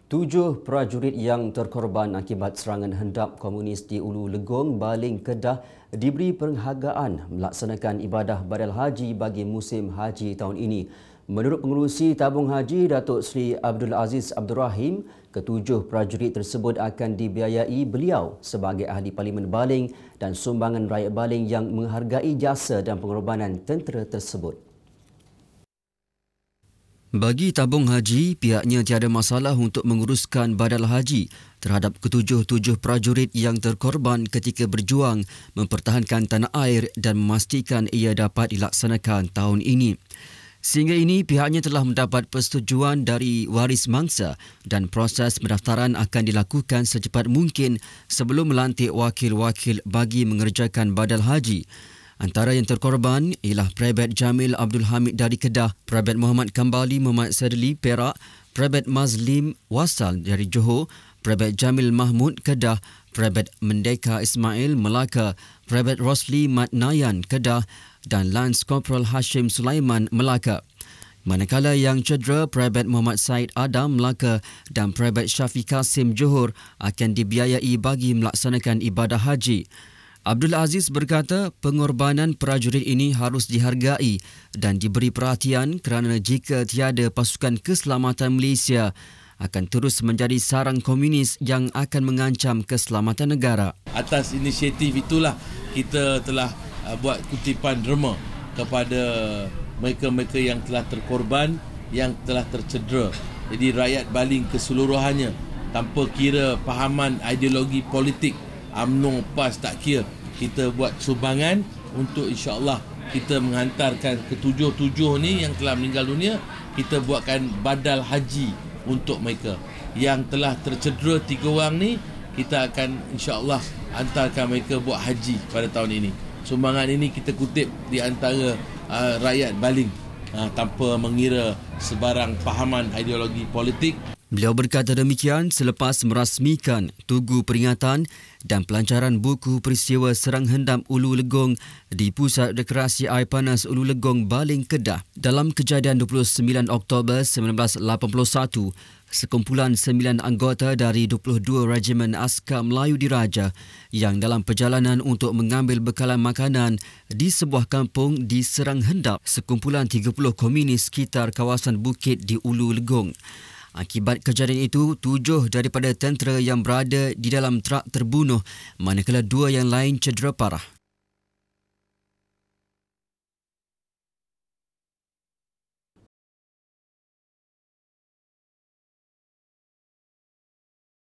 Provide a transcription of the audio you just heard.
7 prajurit yang terkorban akibat serangan hendap komunis di Ulu Legong, Baling, Kedah diberi penghargaan melaksanakan ibadah badal haji bagi musim haji tahun ini. Menurut pengerusi tabung haji Datuk Seri Abdul Aziz Abdul Rahim, ke-7 prajurit tersebut akan dibiayai beliau sebagai ahli Parlimen Baling dan sumbangan rakyat Baling yang menghargai jasa dan pengorbanan tentera tersebut. Bagi tabung haji, pihaknya tiada masalah untuk menguruskan badal haji terhadap ke-7 prajurit yang terkorban ketika berjuang mempertahankan tanah air dan memastikan ia dapat dilaksanakan tahun ini. Sehingga ini, pihaknya telah mendapat persetujuan dari waris mangsa dan proses pendaftaran akan dilakukan secepat mungkin sebelum melantik wakil-wakil bagi mengerjakan badal haji. Antara yang terkorban ialah Private Jamil Abdul Hamid dari Kedah, Private Muhammad Kambali Muhammad Sadli Perak, Private Mazlim Wasal dari Johor, Private Jamil Mahmud Kedah, Private Mendeka Ismail Melaka, Private Rosli Mat Nayan Kedah dan Lance Corporal Hashim Sulaiman Melaka. Manakala yang cedera, Private Muhammad Said Adam Melaka dan Private Syafiq Kasim Johor akan dibiayai bagi melaksanakan ibadah haji. Abdul Aziz berkata pengorbanan prajurit ini harus dihargai dan diberi perhatian kerana jika tiada pasukan keselamatan Malaysia akan terus menjadi sarang komunis yang akan mengancam keselamatan negara. Atas inisiatif itulah kita telah buat kutipan derma kepada mereka-mereka yang telah terkorban, yang telah tercedera. Jadi rakyat Baling keseluruhannya tanpa kira fahaman ideologi politik, UMNO, PAS, tak kira, kita buat sumbangan untuk insya-Allah kita menghantarkan ke-7 ni yang telah meninggal dunia, kita buatkan badal haji untuk mereka. Yang telah tercedera 3 orang ni, kita akan insya-Allah hantarkan mereka buat haji pada tahun ini. Sumbangan ini kita kutip di antara rakyat Baling tanpa mengira sebarang fahaman ideologi politik. Beliau berkata demikian selepas merasmikan tugu peringatan dan pelancaran buku peristiwa serang hendam Ulu Legong di Pusat Rekreasi Air Panas Ulu Legong, Baling, Kedah. Dalam kejadian 29 Oktober 1981, sekumpulan 9 anggota dari 22 Regimen Askar Melayu Diraja yang dalam perjalanan untuk mengambil bekalan makanan di sebuah kampung diserang hendap sekumpulan 30 komunis sekitar kawasan bukit di Ulu Legong. Akibat kejadian itu, 7 daripada tentera yang berada di dalam trak terbunuh, manakala 2 yang lain cedera parah.